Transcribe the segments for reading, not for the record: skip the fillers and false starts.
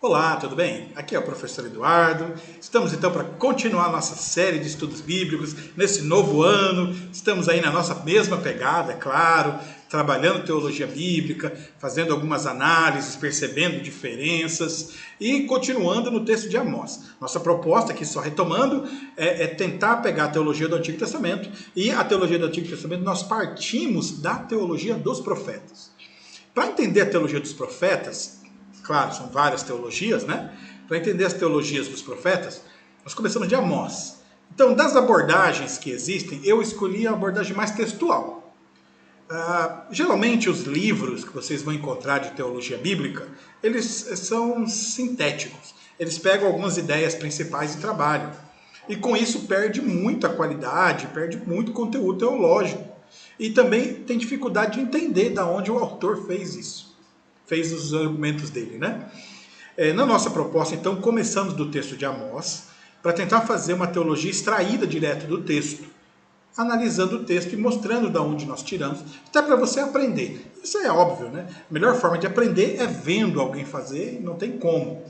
Olá, tudo bem? Aqui é o professor Eduardo. Estamos então para continuar nossa série de estudos bíblicos nesse novo ano. Estamos aí na nossa mesma pegada, é claro, trabalhando teologia bíblica, fazendo algumas análises, percebendo diferenças e continuando no texto de Amós. Nossa proposta aqui, só retomando, é tentar pegar a teologia do Antigo Testamento, e a teologia do Antigo Testamento nós partimos da teologia dos profetas. Para entender a teologia dos profetas, claro, são várias teologias, né? Para entender as teologias dos profetas, nós começamos de Amós. Então, das abordagens que existem, eu escolhi a abordagem mais textual. Geralmente, os livros que vocês vão encontrar de teologia bíblica, eles são sintéticos. Eles pegam algumas ideias principais e trabalham. E com isso perde muita qualidade, perde muito conteúdo teológico. E também tem dificuldade de entender de onde o autor fez isso. Fez os argumentos dele, né? Na nossa proposta, então, começamos do texto de Amós, para tentar fazer uma teologia extraída direto do texto, analisando o texto e mostrando de onde nós tiramos, até para você aprender. Isso é óbvio, né? A melhor forma de aprender é vendo alguém fazer, não tem como.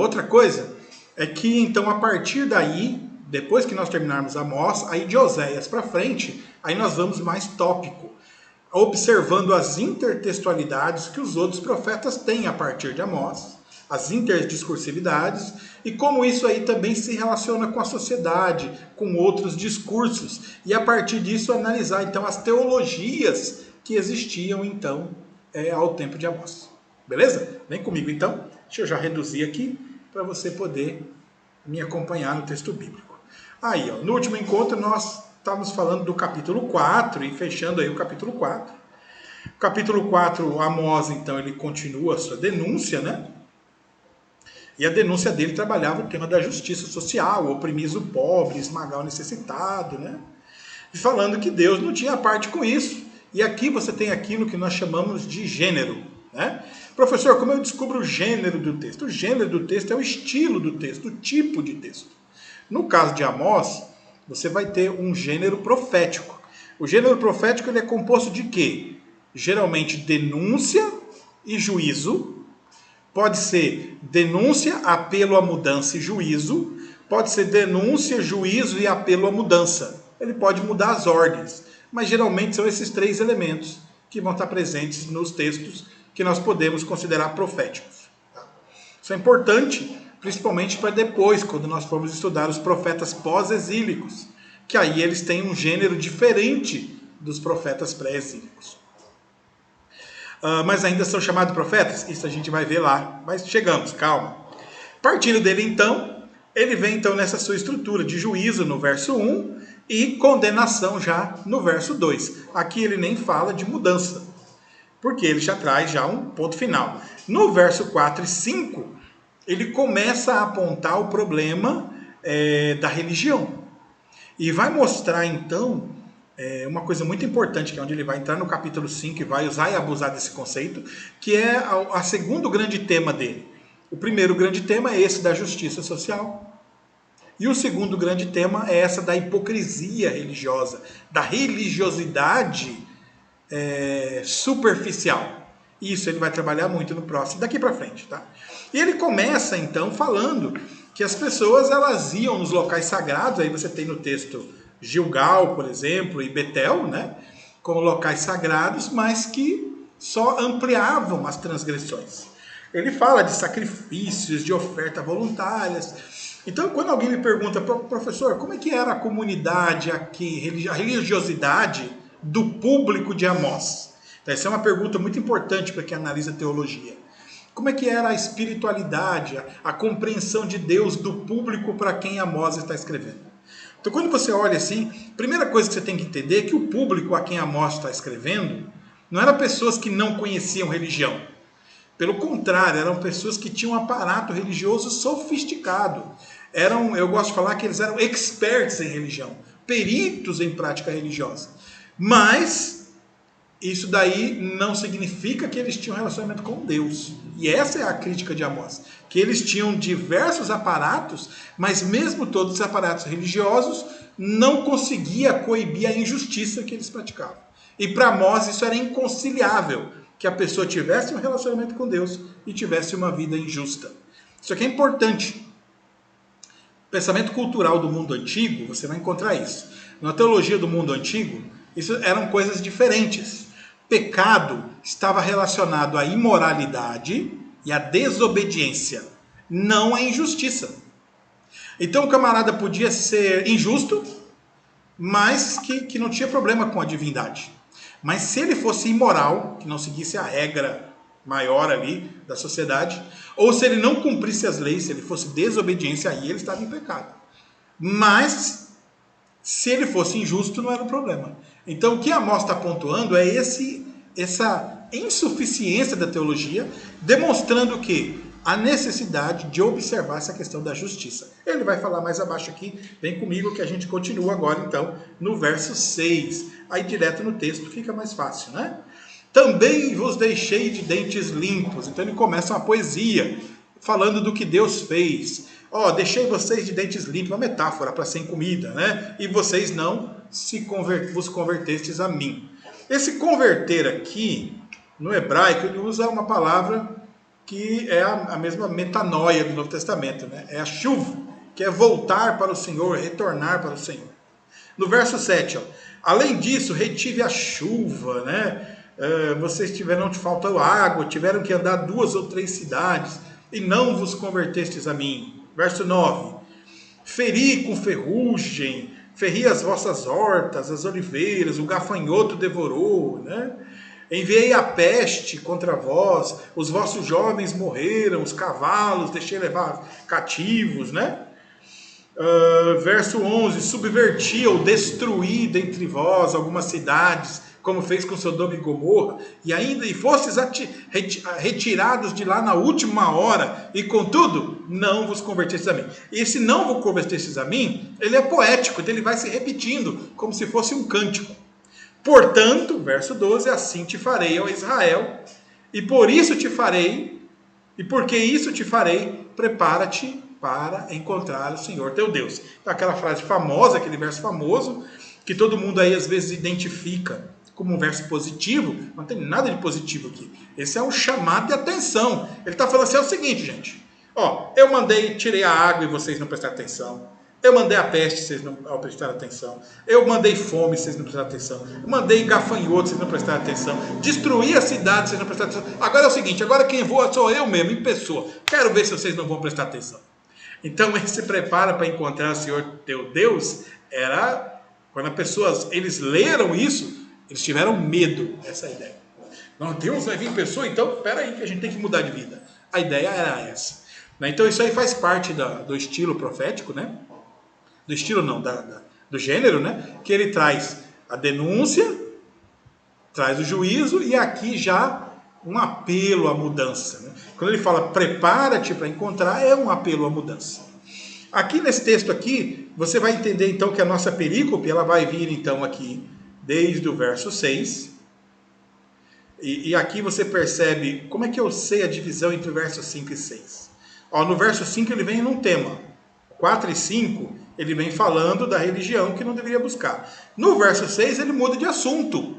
Outra coisa é que, então, a partir daí, depois que nós terminarmos Amós, aí de Oséias para frente, aí nós vamos mais tópico, observando as intertextualidades que os outros profetas têm a partir de Amós, as interdiscursividades, e como isso aí também se relaciona com a sociedade, com outros discursos, e a partir disso analisar então as teologias que existiam então ao tempo de Amós. Beleza? Vem comigo então, deixa eu já reduzir aqui para você poder me acompanhar no texto bíblico. Aí, ó, no último encontro nós estávamos falando do capítulo 4 e fechando aí o capítulo 4. O capítulo 4, Amós, então, ele continua a sua denúncia, né? E a denúncia dele trabalhava o tema da justiça social, oprimir o pobre, esmagar o necessitado, né? E falando que Deus não tinha parte com isso. E aqui você tem aquilo que nós chamamos de gênero, né? Professor, como eu descubro o gênero do texto? O gênero do texto é o estilo do texto, o tipo de texto. No caso de Amós, você vai ter um gênero profético. O gênero profético ele é composto de quê? Geralmente denúncia e juízo. Pode ser denúncia, apelo à mudança e juízo. Pode ser denúncia, juízo e apelo à mudança. Ele pode mudar as ordens, mas geralmente são esses três elementos que vão estar presentes nos textos que nós podemos considerar proféticos. Isso é importante, principalmente para depois, quando nós formos estudar os profetas pós-exílicos, que aí eles têm um gênero diferente dos profetas pré-exílicos. Mas ainda são chamados profetas? Isso a gente vai ver lá, mas chegamos, calma. Partindo dele então, ele vem então nessa sua estrutura de juízo no verso 1 e condenação já no verso 2. Aqui ele nem fala de mudança, porque ele já traz já um ponto final. No verso 4 e 5, ele começa a apontar o problema da religião. E vai mostrar, então, uma coisa muito importante, que é onde ele vai entrar no capítulo 5 e vai usar e abusar desse conceito, que é o segundo grande tema dele. O primeiro grande tema é esse da justiça social. E o segundo grande tema é essa da hipocrisia religiosa, da religiosidade superficial. Isso ele vai trabalhar muito no próximo, daqui para frente, tá? E ele começa, então, falando que as pessoas elas iam nos locais sagrados, aí você tem no texto Gilgal, por exemplo, e Betel, né, como locais sagrados, mas que só ampliavam as transgressões. Ele fala de sacrifícios, de ofertas voluntárias. Então, quando alguém me pergunta, professor, como é que era a comunidade aqui, a religiosidade do público de Amós? Então, essa é uma pergunta muito importante para quem analisa teologia. Como é que era a espiritualidade, a compreensão de Deus do público para quem Amós está escrevendo? Então, quando você olha assim, a primeira coisa que você tem que entender é que o público a quem Amós está escrevendo não eram pessoas que não conheciam religião. Pelo contrário, eram pessoas que tinham um aparato religioso sofisticado. Eu gosto de falar que eles eram experts em religião, peritos em prática religiosa. Mas isso daí não significa que eles tinham relacionamento com Deus. E essa é a crítica de Amós. Que eles tinham diversos aparatos, mas mesmo todos os aparatos religiosos não conseguia coibir a injustiça que eles praticavam. E para Amós isso era inconciliável, que a pessoa tivesse um relacionamento com Deus e tivesse uma vida injusta. Isso aqui é importante. Pensamento cultural do mundo antigo, você vai encontrar isso. Na teologia do mundo antigo, isso eram coisas diferentes. Pecado estava relacionado à imoralidade e à desobediência, não à injustiça. Então o camarada podia ser injusto, mas que não tinha problema com a divindade. Mas se ele fosse imoral, que não seguisse a regra maior ali da sociedade, ou se ele não cumprisse as leis, se ele fosse desobediência, aí ele estava em pecado. Mas se ele fosse injusto, não era um problema. Então o que Amós está pontuando é essa insuficiência da teologia, demonstrando que a necessidade de observar essa questão da justiça. Ele vai falar mais abaixo aqui, vem comigo que a gente continua agora então no verso 6. Aí direto no texto fica mais fácil, né? Também vos deixei de dentes limpos. Então ele começa uma poesia, falando do que Deus fez. Deixei vocês de dentes limpos, uma metáfora para sem comida, né? E vocês não vos convertestes a mim. Esse converter aqui, no hebraico, ele usa uma palavra que é a mesma metanoia do Novo Testamento, né? É a chuva, que é voltar para o Senhor, retornar para o Senhor. No verso 7, além disso, retive a chuva, né? Vocês não te faltou água, tiveram que andar 2 ou 3 cidades, e não vos convertestes a mim. Verso 9, feri com ferrugem, ferri as vossas hortas, as oliveiras, o gafanhoto devorou, né? Enviei a peste contra vós, os vossos jovens morreram, os cavalos deixei levar cativos, né? Verso 11, subverti ou destruí dentre vós algumas cidades, como fez com Sodoma e Gomorra, e fostes retirados de lá na última hora, e contudo, não vos convertestes a mim. E esse não vos convertestes a mim, ele é poético, ele vai se repetindo, como se fosse um cântico. Portanto, verso 12, assim te farei, ó Israel, e por isso te farei, e porque isso te farei, prepara-te para encontrar o Senhor teu Deus. Então, aquela frase famosa, aquele verso famoso, que todo mundo aí às vezes identifica como um verso positivo, não tem nada de positivo aqui. Esse é um chamado de atenção. Ele está falando assim, é o seguinte, gente, eu tirei a água e vocês não prestaram atenção. Eu mandei a peste, vocês não prestaram atenção. Eu mandei fome, vocês não prestaram atenção. Eu mandei gafanhoto, vocês não prestaram atenção. Destruí a cidade, vocês não prestaram atenção. Agora é o seguinte, agora quem voa sou eu mesmo, em pessoa. Quero ver se vocês não vão prestar atenção. Então ele se prepara para encontrar o Senhor teu Deus. Era quando as pessoas, eles leram isso, eles tiveram medo dessa ideia. Não, Deus vai vir em pessoa, então espera aí que a gente tem que mudar de vida. A ideia era essa. Então isso aí faz parte do estilo profético, né? Do estilo não, do gênero, né? Que ele traz a denúncia, traz o juízo e aqui já um apelo à mudança, né? Quando ele fala prepara-te para encontrar, é um apelo à mudança. Aqui nesse texto aqui, você vai entender então que a nossa perícope, ela vai vir então aqui desde o verso 6. E aqui você percebe, como é que eu sei a divisão entre o verso 5 e 6? No verso 5 ele vem num tema, 4 e 5 ele vem falando da religião que não deveria buscar. No verso 6 ele muda de assunto.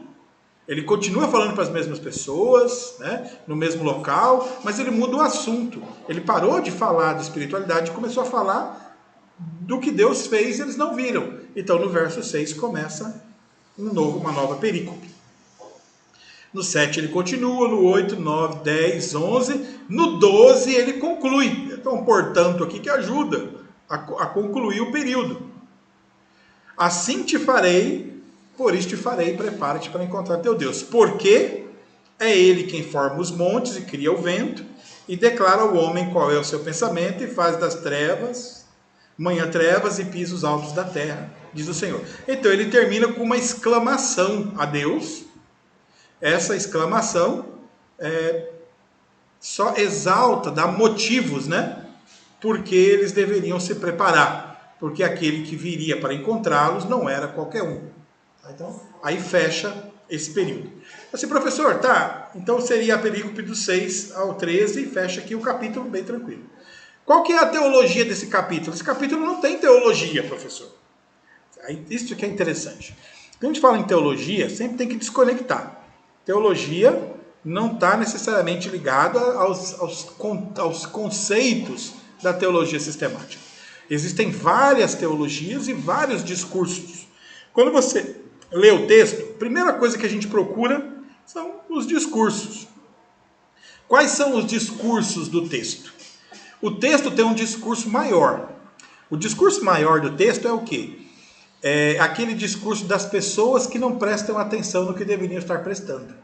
Ele continua falando para as mesmas pessoas, né, no mesmo local, mas ele muda o assunto. Ele parou de falar de espiritualidade e começou a falar do que Deus fez e eles não viram. Então no verso 6 começa uma nova perícope. No 7 ele continua, no 8, 9, 10, 11, no 12 ele conclui. Então, portanto, aqui que ajuda a concluir o período. Assim te farei, por isso te farei, prepara-te para encontrar teu Deus. Porque é ele quem forma os montes e cria o vento, e declara ao homem qual é o seu pensamento, e faz das trevas, manhã trevas e pisos altos da terra, diz o Senhor. Então ele termina com uma exclamação a Deus. Essa exclamação só exalta, dá motivos, né? Porque eles deveriam se preparar, porque aquele que viria para encontrá-los não era qualquer um. Então, aí fecha esse período. Assim, professor, então seria a perícope do 6 ao 13 e fecha aqui o capítulo bem tranquilo. Qual que é a teologia desse capítulo? Esse capítulo não tem teologia, professor. Isso que é interessante. Quando a gente fala em teologia, sempre tem que desconectar. Teologia não está necessariamente ligado aos conceitos da teologia sistemática. Existem várias teologias e vários discursos. Quando você lê o texto, a primeira coisa que a gente procura são os discursos. Quais são os discursos do texto? O texto tem um discurso maior. O discurso maior do texto é o quê? É aquele discurso das pessoas que não prestam atenção no que deveriam estar prestando.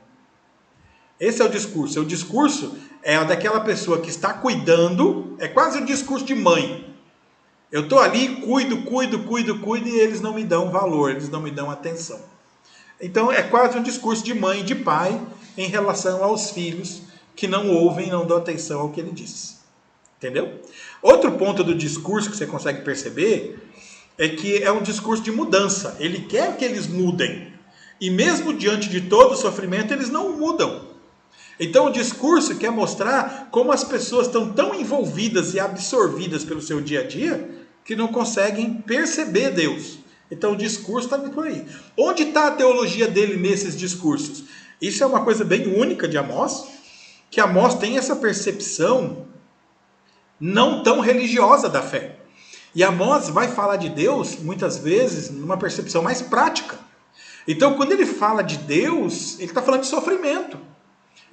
Esse é o discurso. O discurso é daquela pessoa que está cuidando, é quase o discurso de mãe. Eu estou ali, cuido, e eles não me dão valor, eles não me dão atenção. Então é quase um discurso de mãe e de pai em relação aos filhos que não ouvem e não dão atenção ao que ele diz. Entendeu? Outro ponto do discurso que você consegue perceber é que é um discurso de mudança. Ele quer que eles mudem. E mesmo diante de todo o sofrimento, eles não mudam. Então o discurso quer mostrar como as pessoas estão tão envolvidas e absorvidas pelo seu dia a dia que não conseguem perceber Deus. Então o discurso está por aí. Onde está a teologia dele nesses discursos? Isso é uma coisa bem única de Amós, que Amós tem essa percepção não tão religiosa da fé. E Amós vai falar de Deus, muitas vezes, numa percepção mais prática. Então, quando ele fala de Deus, ele está falando de sofrimento.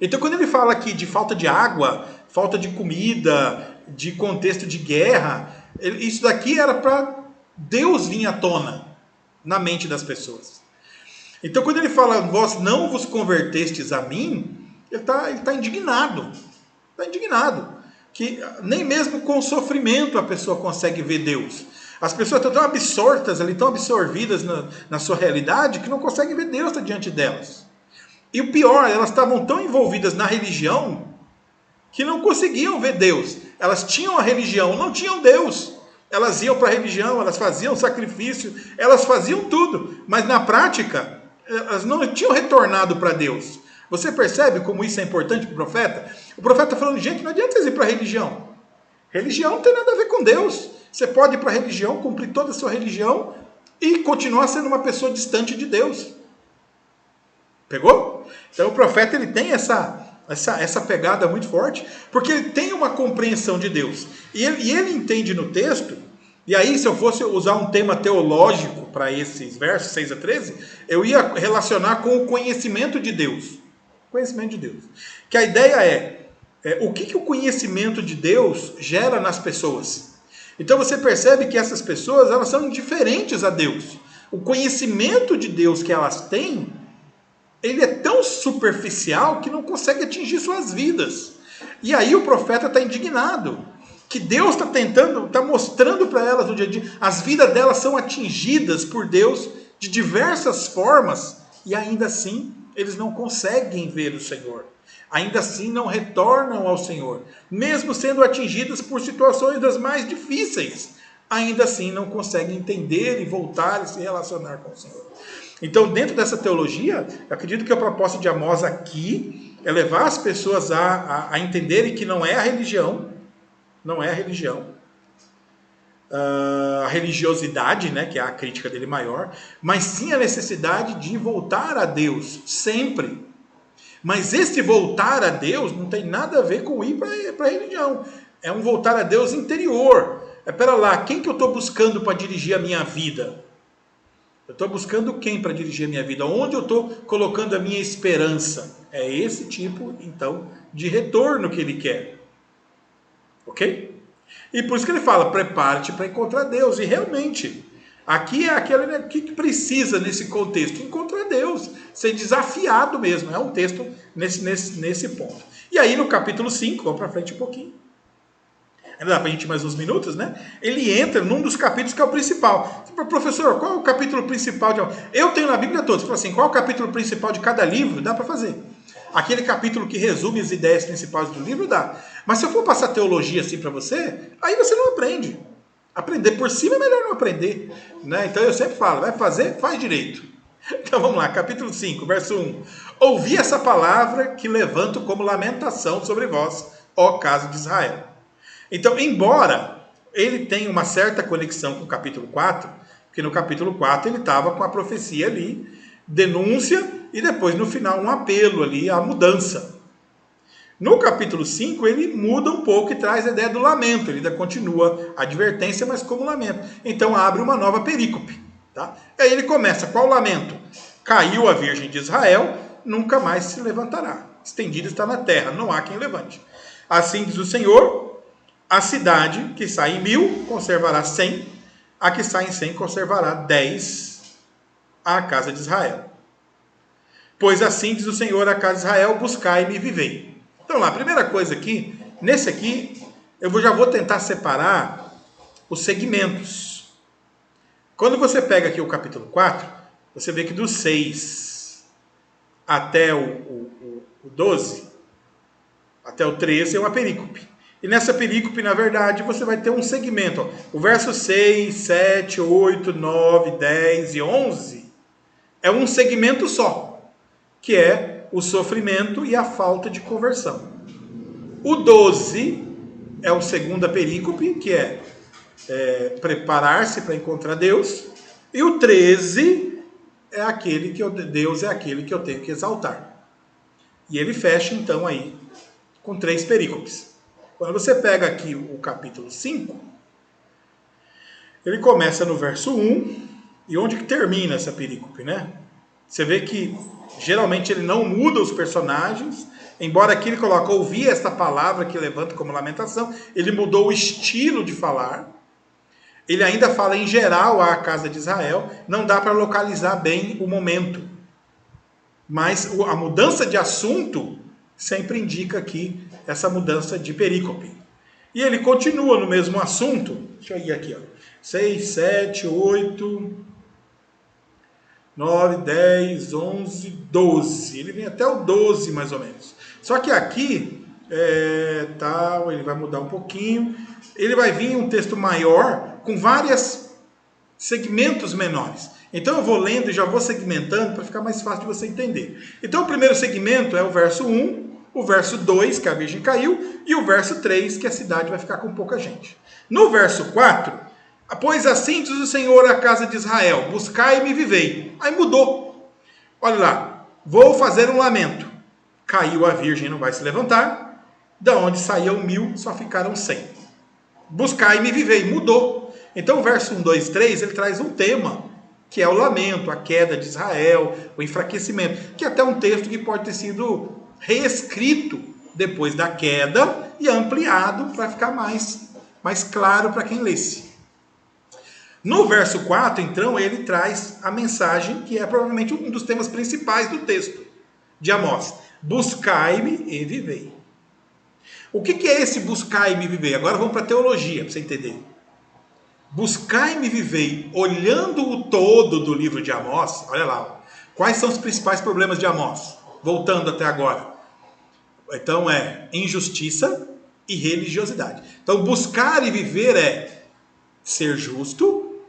Então, quando ele fala aqui de falta de água, falta de comida, de contexto de guerra, isso daqui era para Deus vir à tona na mente das pessoas. Então, quando ele fala, vós não vos convertestes a mim, ele está indignado. Está indignado. Que nem mesmo com sofrimento a pessoa consegue ver Deus. As pessoas estão tão absortas ali, tão absorvidas na sua realidade, que não conseguem ver Deus diante delas. E o pior, elas estavam tão envolvidas na religião que não conseguiam ver Deus. Elas tinham a religião, não tinham Deus. Elas iam para a religião, elas faziam sacrifício, elas faziam tudo. Mas na prática, elas não tinham retornado para Deus. Você percebe como isso é importante para o profeta? O profeta está falando, gente, não adianta vocês ir para a religião. Religião não tem nada a ver com Deus. Você pode ir para a religião, cumprir toda a sua religião e continuar sendo uma pessoa distante de Deus. Pegou? Então o profeta ele tem essa pegada muito forte, porque ele tem uma compreensão de Deus. E ele entende no texto, e aí se eu fosse usar um tema teológico para esses versos 6 a 13, eu ia relacionar com o conhecimento de Deus. Conhecimento de Deus. Que a ideia é o que o conhecimento de Deus gera nas pessoas. Então você percebe que essas pessoas elas são indiferentes a Deus. O conhecimento de Deus que elas têm, ele é tão superficial que não consegue atingir suas vidas. E aí o profeta está indignado. Que Deus está mostrando para elas no dia a dia, as vidas delas são atingidas por Deus de diversas formas, e ainda assim eles não conseguem ver o Senhor. Ainda assim não retornam ao Senhor. Mesmo sendo atingidas por situações das mais difíceis, ainda assim não conseguem entender e voltar e se relacionar com o Senhor. Então, dentro dessa teologia, eu acredito que a proposta de Amós aqui é levar as pessoas a entenderem que não é a religião, a religiosidade, né, que é a crítica dele maior, mas sim a necessidade de voltar a Deus, sempre. Mas esse voltar a Deus não tem nada a ver com ir para a religião. É um voltar a Deus interior. Pera lá, quem que eu estou buscando para dirigir a minha vida? Eu estou buscando quem para dirigir a minha vida? Onde eu estou colocando a minha esperança? É esse tipo, então, de retorno que ele quer. Ok? E por isso que ele fala, prepare-te para encontrar Deus. E realmente, aqui é aquele que precisa nesse contexto, encontrar Deus, ser desafiado mesmo. É um texto nesse ponto. E aí no capítulo 5, vamos para frente um pouquinho. Ainda dá para a gente ir mais uns minutos, né? Ele entra num dos capítulos que é o principal. Professor, qual é o capítulo principal? Eu tenho na Bíblia todos. Fala assim, qual é o capítulo principal de cada livro? Dá para fazer. Aquele capítulo que resume as ideias principais do livro, dá. Mas se eu for passar teologia assim para você, aí você não aprende. Aprender por cima é melhor não aprender. Né? Então eu sempre falo, vai fazer, faz direito. Então vamos lá, capítulo 5, verso 1. Ouvi essa palavra que levanto como lamentação sobre vós, ó casa de Israel. Então, embora ele tenha uma certa conexão com o capítulo 4, porque no capítulo 4 ele estava com a profecia ali, denúncia, e depois no final um apelo ali à mudança. No capítulo 5, ele muda um pouco e traz a ideia do lamento. Ele ainda continua a advertência, mas como lamento. Então abre uma nova perícope. Tá? Aí ele começa, qual lamento? Caiu a Virgem de Israel, nunca mais se levantará. Estendida está na terra, não há quem levante. Assim diz o Senhor, a cidade que sai em 1000 conservará 100, a que sai em 100 conservará 10 à casa de Israel. Pois assim diz o Senhor à casa de Israel, buscai-me e vivei. Então lá, a primeira coisa aqui, nesse aqui, eu já vou tentar separar os segmentos. Quando você pega aqui o capítulo 4, você vê que do 6 até o 12, até o 13 é uma perícope. E nessa perícope, na verdade, você vai ter um segmento. Ó. O verso 6, 7, 8, 9, 10 e 11 é um segmento só, que é o sofrimento e a falta de conversão. O 12 é a segunda perícope, que é preparar-se para encontrar Deus. E o 13 é aquele que Deus é aquele que eu tenho que exaltar. E ele fecha então aí com 3 perícopes. Quando você pega aqui o capítulo 5, ele começa no verso 1, e onde que termina essa perícope, né? Você vê que geralmente ele não muda os personagens, embora aqui ele coloca ouvir esta palavra que levanta como lamentação, ele mudou o estilo de falar. Ele ainda fala em geral à casa de Israel, não dá para localizar bem o momento. Mas a mudança de assunto sempre indica aqui essa mudança de perícope. E ele continua no mesmo assunto. Deixa eu ir aqui, ó. 6, 7, 8, 9, 10, 11, 12. Ele vem até o 12 mais ou menos. Só que aqui, ele vai mudar um pouquinho. Ele vai vir um texto maior com vários segmentos menores. Então eu vou lendo e já vou segmentando para ficar mais fácil de você entender. Então o primeiro segmento é o verso 1, o verso 2, que a virgem caiu, e o verso 3, que a cidade vai ficar com pouca gente. No verso 4, pois assim diz o Senhor à casa de Israel, buscai-me e vivei. Aí mudou. Olha lá, vou fazer um lamento. Caiu a virgem, não vai se levantar. Da onde saíam 1000, só ficaram 100. Buscai-me e vivei. Mudou. Então o verso 1, 2, 3, ele traz um tema, que é o lamento, a queda de Israel, o enfraquecimento, que é até um texto que pode ter sido reescrito depois da queda e ampliado para ficar mais claro para quem lesse. No verso 4, então, ele traz a mensagem que é provavelmente um dos temas principais do texto de Amós. Buscai-me e vivei. O que é esse buscai-me e vivei? Agora vamos para a teologia, para você entender. Buscai-me e vivei, olhando o todo do livro de Amós, olha lá, quais são os principais problemas de Amós? Voltando até agora. Então é injustiça e religiosidade. Então buscar e viver é ser justo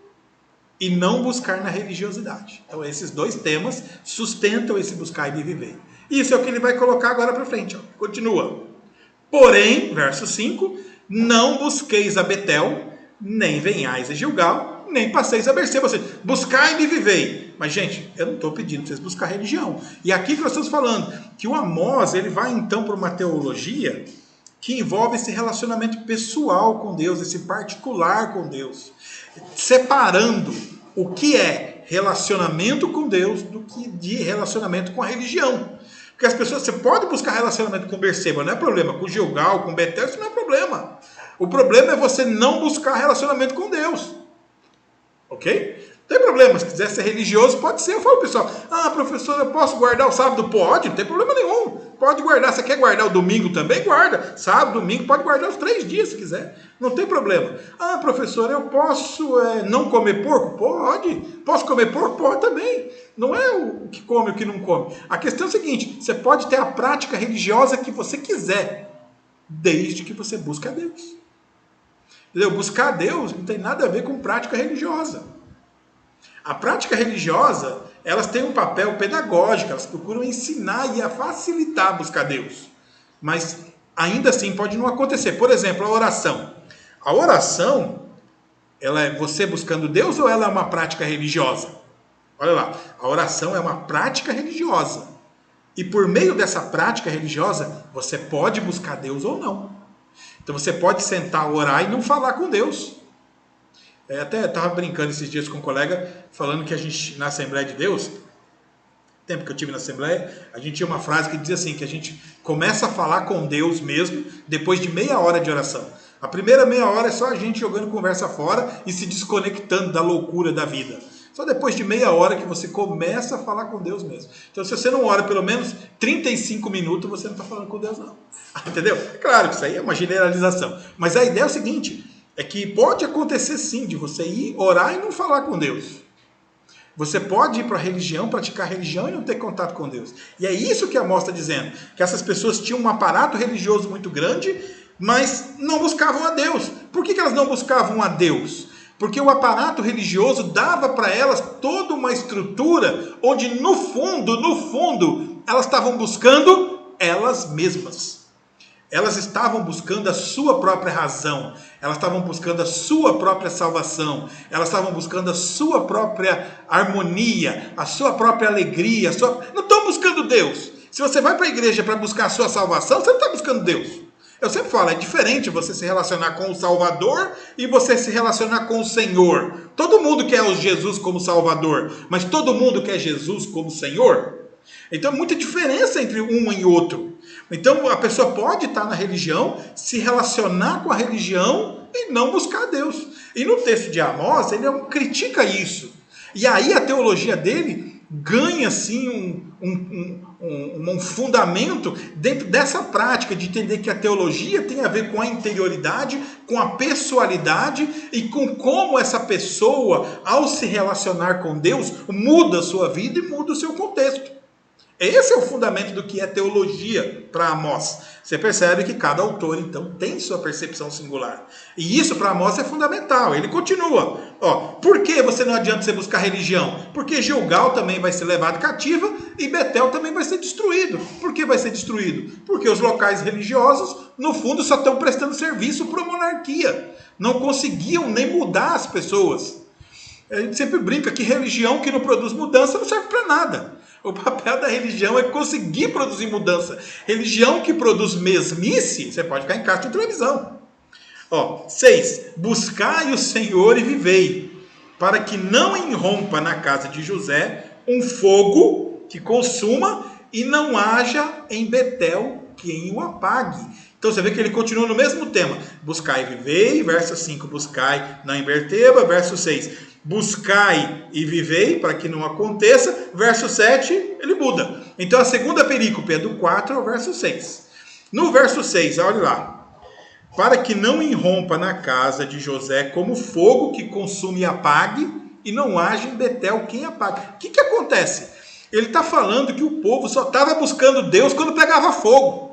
e não buscar na religiosidade. Então esses dois temas sustentam esse buscar e viver. Isso é o que ele vai colocar agora para frente. Ó. Continua. Porém, verso 5, não busqueis a Betel, nem venhais a Gilgal, nem passeis a Berseba. Ou seja, buscai-me e vivei. Mas, gente, eu não estou pedindo para vocês buscar religião. E aqui que nós estamos falando, que o Amós, ele vai então para uma teologia que envolve esse relacionamento pessoal com Deus, esse particular com Deus, separando o que é relacionamento com Deus do que de relacionamento com a religião. Porque as pessoas, você pode buscar relacionamento com Berseba, não é problema, com Gilgal, com Betel, isso não é problema. O problema é você não buscar relacionamento com Deus. Ok? Não tem problema, se quiser ser religioso, pode ser. Eu falo pessoal, professor, eu posso guardar o sábado? Pode, não tem problema nenhum. Pode guardar, você quer guardar o domingo também? Guarda. Sábado, domingo, pode guardar os 3 dias se quiser. Não tem problema. Professor, eu posso não comer porco? Pode. Posso comer porco? Pode também. Não é o que come e o que não come. A questão é a seguinte, você pode ter a prática religiosa que você quiser, desde que você busque a Deus. Entendeu? Buscar a Deus não tem nada a ver com prática religiosa. A prática religiosa, elas têm um papel pedagógico, elas procuram ensinar e a facilitar buscar Deus. Mas ainda assim pode não acontecer. Por exemplo, a oração. A oração, ela é você buscando Deus ou ela é uma prática religiosa? Olha lá, a oração é uma prática religiosa. E por meio dessa prática religiosa, você pode buscar Deus ou não. Então você pode sentar, orar e não falar com Deus. Até estava brincando esses dias com um colega, falando que a gente, na Assembleia de Deus, tempo que eu tive na Assembleia, a gente tinha uma frase que dizia assim, que a gente começa a falar com Deus mesmo, depois de meia hora de oração. A primeira meia hora é só a gente jogando conversa fora e se desconectando da loucura da vida. Só depois de meia hora que você começa a falar com Deus mesmo. Então se você não ora pelo menos 35 minutos, você não está falando com Deus não. Entendeu? Claro que isso aí é uma generalização. Mas a ideia é o seguinte, é que pode acontecer sim de você ir orar e não falar com Deus. Você pode ir para a religião, praticar a religião e não ter contato com Deus. E é isso que a Amós está dizendo. Que essas pessoas tinham um aparato religioso muito grande, mas não buscavam a Deus. Por que elas não buscavam a Deus? Porque o aparato religioso dava para elas toda uma estrutura onde no fundo, elas estavam buscando elas mesmas. Elas estavam buscando a sua própria razão, elas estavam buscando a sua própria salvação, elas estavam buscando a sua própria harmonia, a sua própria alegria. Não estão buscando Deus. Se você vai para a igreja para buscar a sua salvação, você não está buscando Deus. Eu sempre falo, é diferente você se relacionar com o Salvador e você se relacionar com o Senhor. Todo mundo quer o Jesus como Salvador, mas todo mundo quer Jesus como Senhor? Então, muita diferença entre um e outro. Então, a pessoa pode estar na religião, se relacionar com a religião e não buscar Deus. E no texto de Amós, ele critica isso. E aí a teologia dele ganha assim um fundamento dentro dessa prática de entender que a teologia tem a ver com a interioridade, com a pessoalidade e com como essa pessoa, ao se relacionar com Deus, muda a sua vida e muda o seu contexto. Esse é o fundamento do que é teologia para Amós. Você percebe que cada autor, então, tem sua percepção singular. E isso para Amós é fundamental. Ele continua. Por que você não adianta você buscar religião? Porque Gilgal também vai ser levado cativa e Betel também vai ser destruído. Por que vai ser destruído? Porque os locais religiosos, no fundo, só estão prestando serviço para a monarquia. Não conseguiam nem mudar as pessoas. A gente sempre brinca que religião que não produz mudança não serve para nada. O papel da religião é conseguir produzir mudança. Religião que produz mesmice, você pode ficar em casa de televisão. 6. Buscai o Senhor e vivei, para que não irrompa na casa de José um fogo que consuma e não haja em Betel quem o apague. Então você vê que ele continua no mesmo tema. Buscai e vivei, verso 5, buscai, não inverteba, verso 6. Buscai e vivei, para que não aconteça. Verso 7, ele muda. Então a segunda perícope é do 4 ao verso 6. No verso 6, olha lá. Para que não irrompa na casa de José como fogo que consume e apague, e não haja em Betel quem apague. O que acontece? Ele está falando que o povo só estava buscando Deus quando pegava fogo.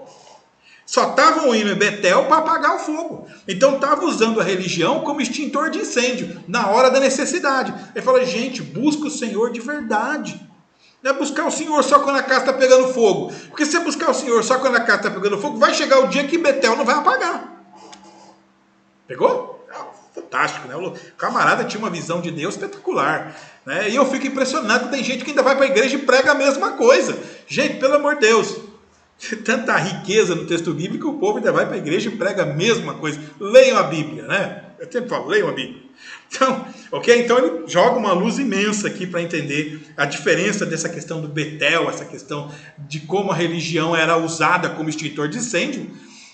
Só estavam indo em Betel para apagar o fogo. Então estava usando a religião como extintor de incêndio, na hora da necessidade. Ele fala, gente, busca o Senhor de verdade. Não é buscar o Senhor só quando a casa está pegando fogo. Porque se você buscar o Senhor só quando a casa está pegando fogo, vai chegar o dia que Betel não vai apagar. Pegou? Fantástico, né? O camarada tinha uma visão de Deus espetacular. Né? E eu fico impressionado que tem gente que ainda vai para a igreja e prega a mesma coisa. Gente, pelo amor de Deus. Tanta riqueza no texto bíblico, o povo ainda vai para a igreja e prega a mesma coisa. Leiam a Bíblia, né? Eu sempre falo, leiam a Bíblia. Então, então ele joga uma luz imensa aqui para entender a diferença dessa questão do Betel, essa questão de como a religião era usada como extintor de incêndio.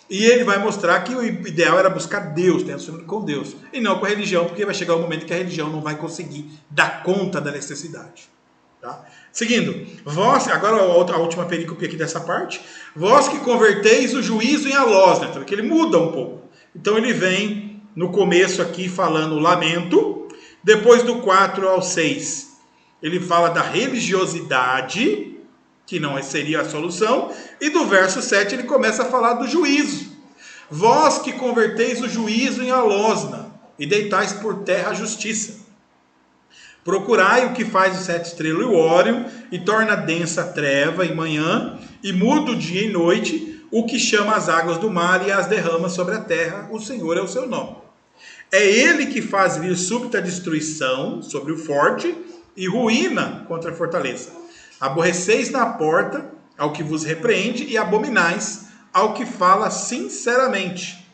E ele vai mostrar que o ideal era buscar Deus, ter assunto com Deus, e não com a religião, porque vai chegar o momento que a religião não vai conseguir dar conta da necessidade. Tá? Seguindo, vós, agora a última perícope aqui dessa parte, vós que converteis o juízo em alós, né? Então, que ele muda um pouco. Então ele vem no começo aqui falando lamento, depois do 4 ao 6, ele fala da religiosidade, que não seria a solução, e do verso 7 ele começa a falar do juízo. Vós que converteis o juízo em alosna, e deitais por terra a justiça. Procurai o que faz o 7 estrelas e o Órion, e torna densa a treva em manhã, e muda o dia e noite, o que chama as águas do mar e as derrama sobre a terra, o Senhor é o seu nome. É ele que faz vir súbita destruição sobre o forte, e ruína contra a fortaleza. Aborreceis na porta ao que vos repreende e abominais ao que fala sinceramente.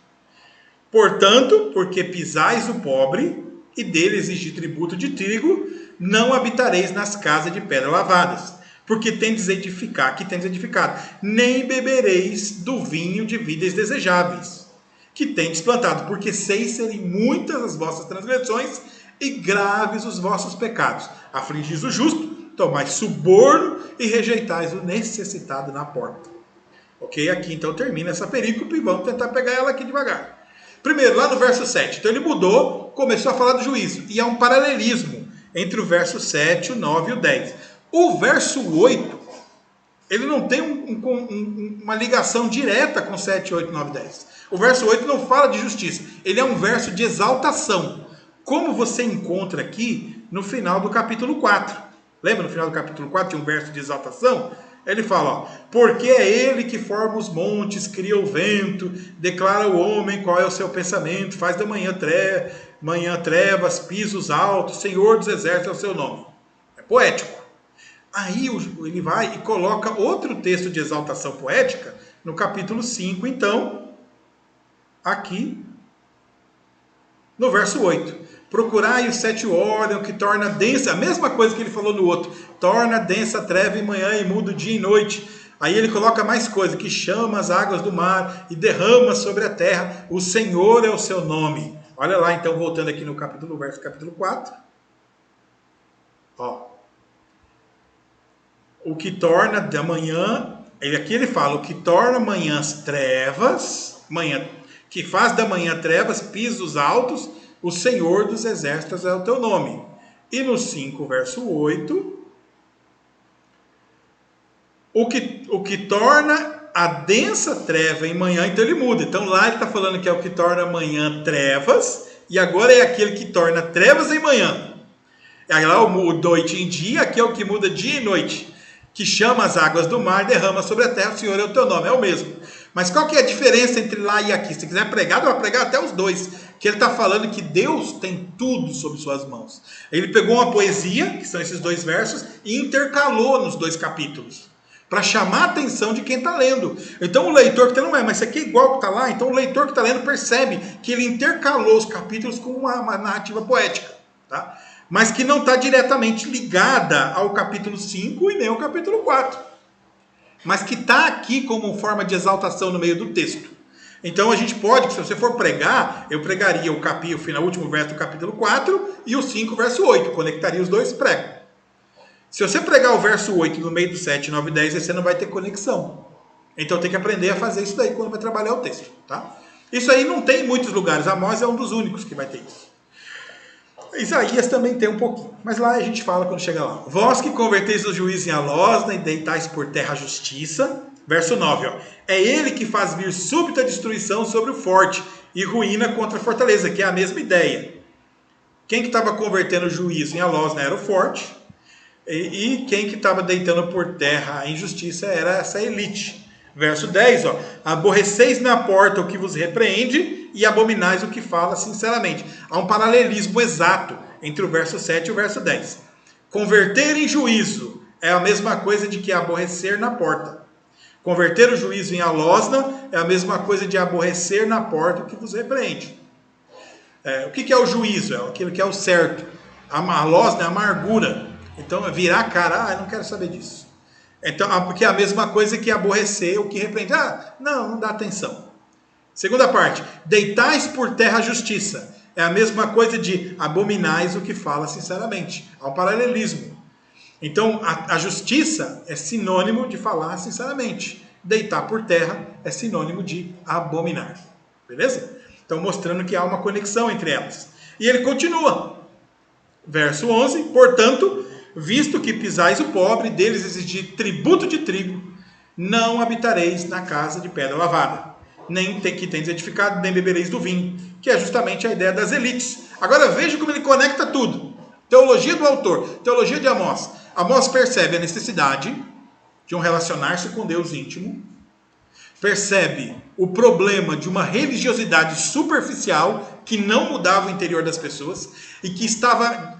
Portanto, porque pisais o pobre e dele exigir tributo de trigo, não habitareis nas casas de pedra lavadas, porque tendes edificado, nem bebereis do vinho de vidas desejáveis, que tendes plantado, porque sei serem muitas as vossas transgressões e graves os vossos pecados. Afligis o justo, tomais suborno e rejeitais o necessitado na porta. Ok? Aqui então termina essa perícope e vamos tentar pegar ela aqui devagar. Primeiro, lá no verso 7. Então ele mudou, começou a falar do juízo. E há um paralelismo entre o verso 7, o 9 e o 10. O verso 8, ele não tem uma ligação direta com 7, 8, 9 e 10. O verso 8 não fala de justiça. Ele é um verso de exaltação. Como você encontra aqui no final do capítulo 4. Lembra no final do capítulo 4 tinha um verso de exaltação? Ele fala, ó, porque é ele que forma os montes, cria o vento, declara ao homem qual é o seu pensamento, faz da manhã trevas, pisos altos, Senhor dos exércitos é o seu nome. É poético. Aí ele vai e coloca outro texto de exaltação poética no capítulo 5, então, aqui no verso 8. Procurai os 7 órgãos que torna densa, a mesma coisa que ele falou no outro, torna densa a treva em manhã e muda o dia e noite. Aí ele coloca mais coisa, que chama as águas do mar e derrama sobre a terra, o Senhor é o seu nome. Olha lá então, voltando aqui no capítulo 4. Ó. O que torna da manhã, aqui ele fala, o que torna manhãs trevas, que faz da manhã trevas, pisos altos, o Senhor dos exércitos é o teu nome. E no 5, verso 8, o que torna a densa treva em manhã, então ele muda. Então lá ele está falando que é o que torna a manhã trevas, e agora é aquele que torna trevas em manhã. Aí lá o noite em dia, aqui é o que muda dia e noite. Que chama as águas do mar, derrama sobre a terra, o Senhor é o teu nome, é o mesmo. Mas qual que é a diferença entre lá e aqui? Se quiser pregar, dá para pregar até os dois. Que ele está falando que Deus tem tudo sob suas mãos. Ele pegou uma poesia, que são esses 2 versos, e intercalou nos 2 capítulos. Para chamar a atenção de quem está lendo. Então o leitor que está lendo, mas isso aqui é igual que está lá, então o leitor que está lendo percebe que ele intercalou os capítulos com uma narrativa poética. Tá? Mas que não está diretamente ligada ao capítulo 5 e nem ao capítulo 4. Mas que está aqui como forma de exaltação no meio do texto. Então a gente pode, se você for pregar, eu pregaria o último verso do capítulo 4 e o 5, verso 8. Conectaria os dois pregos. Se você pregar o verso 8 no meio do 7, 9 e 10, você não vai ter conexão. Então tem que aprender a fazer isso daí quando vai trabalhar o texto. Tá? Isso aí não tem em muitos lugares. Amós é um dos únicos que vai ter isso. Isaías também tem um pouquinho, mas lá a gente fala quando chega lá. Vós que converteis o juízo em alosna e deitais por terra a justiça. Verso 9, ó. É ele que faz vir súbita destruição sobre o forte e ruína contra a fortaleza, que é a mesma ideia. Quem que estava convertendo o juízo em alosna era o forte, e quem que estava deitando por terra a injustiça era essa elite. Verso 10, ó. Aborreceis na porta o que vos repreende e abominais o que fala sinceramente. Há um paralelismo exato entre o verso 7 e o verso 10. Converter em juízo é a mesma coisa de que aborrecer na porta. Converter o juízo em alosna é a mesma coisa de aborrecer na porta o que vos repreende. O que é o juízo? É aquilo que é o certo. A alosna é a amargura. Então, virar a cara, eu não quero saber disso. Então, porque é a mesma coisa que aborrecer o que repreende. Não dá atenção. Segunda parte, deitais por terra a justiça. É a mesma coisa de abominais o que fala sinceramente. Há um paralelismo. Então, a justiça é sinônimo de falar sinceramente. Deitar por terra é sinônimo de abominar. Beleza? Então, mostrando que há uma conexão entre elas. E ele continua. Verso 11, portanto, visto que pisais o pobre, deles exigir tributo de trigo, não habitareis na casa de pedra lavada, nem que tendes edificado, nem bebereis do vinho, que é justamente a ideia das elites. Agora veja como ele conecta tudo. Teologia do autor, teologia de Amós. Amós percebe a necessidade de um relacionar-se com Deus íntimo, percebe o problema de uma religiosidade superficial que não mudava o interior das pessoas e que estava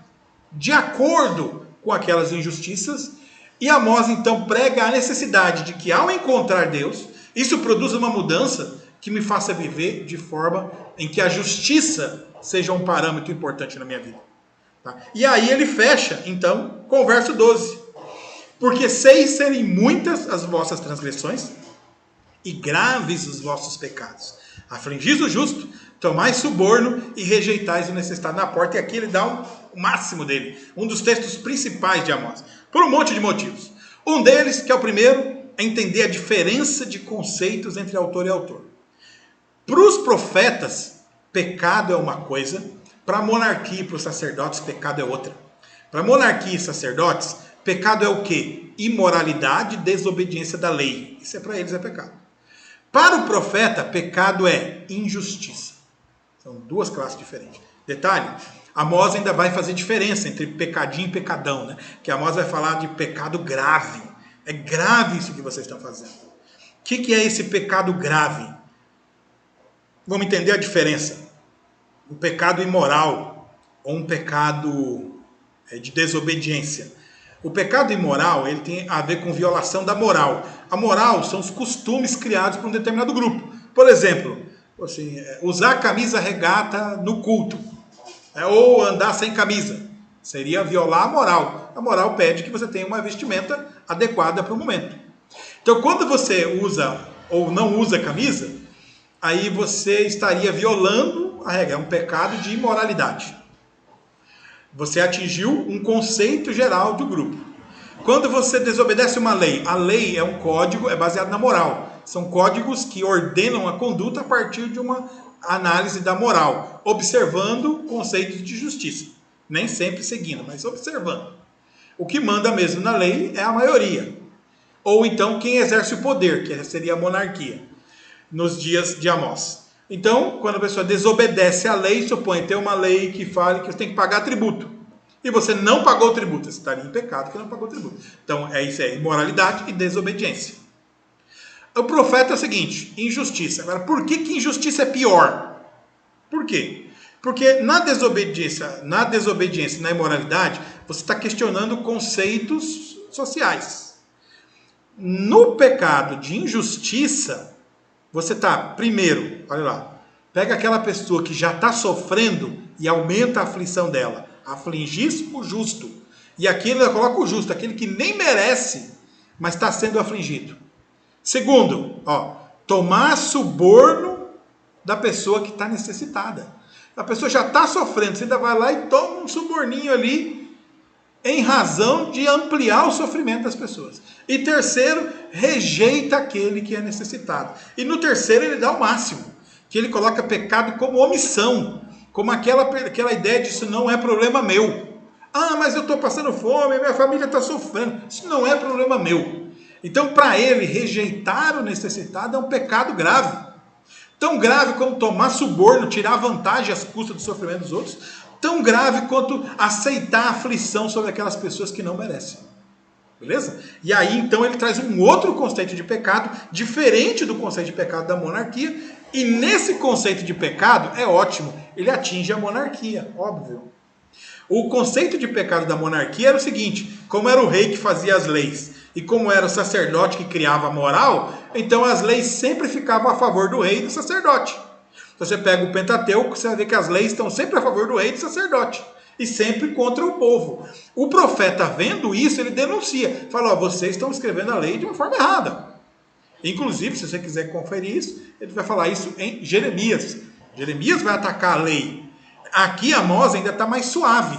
de acordo com aquelas injustiças, E Amós então prega a necessidade de que ao encontrar Deus, isso produza uma mudança que me faça viver de forma em que a justiça seja um parâmetro importante na minha vida. Tá? E aí ele fecha então com o verso 12. Porque sei serem muitas as vossas transgressões e graves os vossos pecados. Afligis o justo, tomais suborno e rejeitais o necessitado na porta. E aqui ele dá o máximo dele, um dos textos principais de Amós, por um monte de motivos. Um deles, que é o primeiro, é entender a diferença de conceitos entre autor e autor. Para os profetas, pecado é uma coisa, para a monarquia e para os sacerdotes, pecado é outra. Para a monarquia e sacerdotes, pecado é o quê? Imoralidade, desobediência da lei. Isso para eles é pecado. Para o profeta, pecado é injustiça. São duas classes diferentes. Detalhe, Amós ainda vai fazer diferença entre pecadinho e pecadão, né? Que Amós vai falar de pecado grave. É grave isso que vocês estão fazendo. O que é esse pecado grave? Vamos entender a diferença. Um pecado imoral ou um pecado de desobediência. O pecado imoral, ele tem a ver com violação da moral. A moral são os costumes criados por um determinado grupo. Por exemplo, assim, usar camisa regata no culto. Ou andar sem camisa. Seria violar a moral. A moral pede que você tenha uma vestimenta adequada para o momento. Então, quando você usa ou não usa camisa, aí você estaria violando a regra. É um pecado de imoralidade. Você atingiu um conceito geral do grupo. Quando você desobedece uma lei, a lei é um código, é baseado na moral. São códigos que ordenam a conduta a partir de uma análise da moral, observando conceitos de justiça. Nem sempre seguindo, mas observando. O que manda mesmo na lei é a maioria. Ou então quem exerce o poder, que seria a monarquia, nos dias de Amós. Então, quando a pessoa desobedece a lei, supõe ter uma lei que fale que você tem que pagar tributo. E você não pagou o tributo, você estaria em pecado porque não pagou o tributo. Então, isso é imoralidade e desobediência. O profeta é o seguinte, injustiça. Agora, por que injustiça é pior? Por quê? Porque na desobediência e na imoralidade, você está questionando conceitos sociais. No pecado de injustiça, você está, primeiro, olha lá, pega aquela pessoa que já está sofrendo e aumenta a aflição dela. Afligis o justo. E aqui ele coloca o justo, aquele que nem merece, mas está sendo afligido. Segundo, tomar suborno da pessoa que está necessitada. A pessoa já está sofrendo, você ainda vai lá e toma um suborninho ali, em razão de ampliar o sofrimento das pessoas. E terceiro, rejeita aquele que é necessitado. E no terceiro ele dá o máximo, que ele coloca pecado como omissão, como aquela ideia de isso não é problema meu. Ah, mas eu estou passando fome, minha família está sofrendo. Isso não é problema meu. Então, para ele, rejeitar o necessitado é um pecado grave. Tão grave como tomar suborno, tirar vantagem às custas do sofrimento dos outros. Tão grave quanto aceitar a aflição sobre aquelas pessoas que não merecem. Beleza? E aí, então, ele traz um outro conceito de pecado, diferente do conceito de pecado da monarquia. E nesse conceito de pecado, é ótimo, ele atinge a monarquia, óbvio. O conceito de pecado da monarquia era o seguinte, como era o rei que fazia as leis, e como era o sacerdote que criava a moral, então as leis sempre ficavam a favor do rei e do sacerdote. Você pega o Pentateuco, você vai ver que as leis estão sempre a favor do rei e do sacerdote. E sempre contra o povo. O profeta, vendo isso, ele denuncia. Fala, vocês estão escrevendo a lei de uma forma errada. Inclusive, se você quiser conferir isso, ele vai falar isso em Jeremias. Jeremias vai atacar a lei. Aqui Amós ainda está mais suave.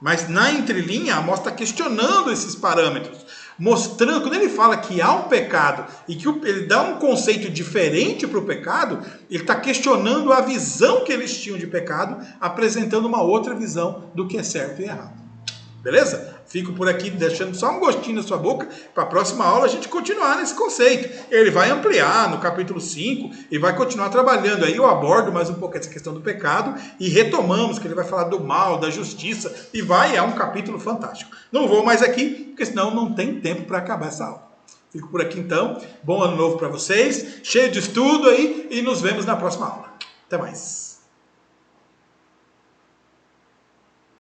Mas na entrelinha, Amós está questionando esses parâmetros. Mostrando, quando ele fala que há um pecado e que ele dá um conceito diferente para o pecado, ele está questionando a visão que eles tinham de pecado, apresentando uma outra visão do que é certo e errado. Beleza? Fico por aqui deixando só um gostinho na sua boca, para a próxima aula a gente continuar nesse conceito. Ele vai ampliar no capítulo 5 e vai continuar trabalhando. Aí eu abordo mais um pouco essa questão do pecado e retomamos, que ele vai falar do mal, da justiça, e é um capítulo fantástico. Não vou mais aqui, porque senão não tem tempo para acabar essa aula. Fico por aqui então. Bom ano novo para vocês, cheio de estudo aí, e nos vemos na próxima aula. Até mais.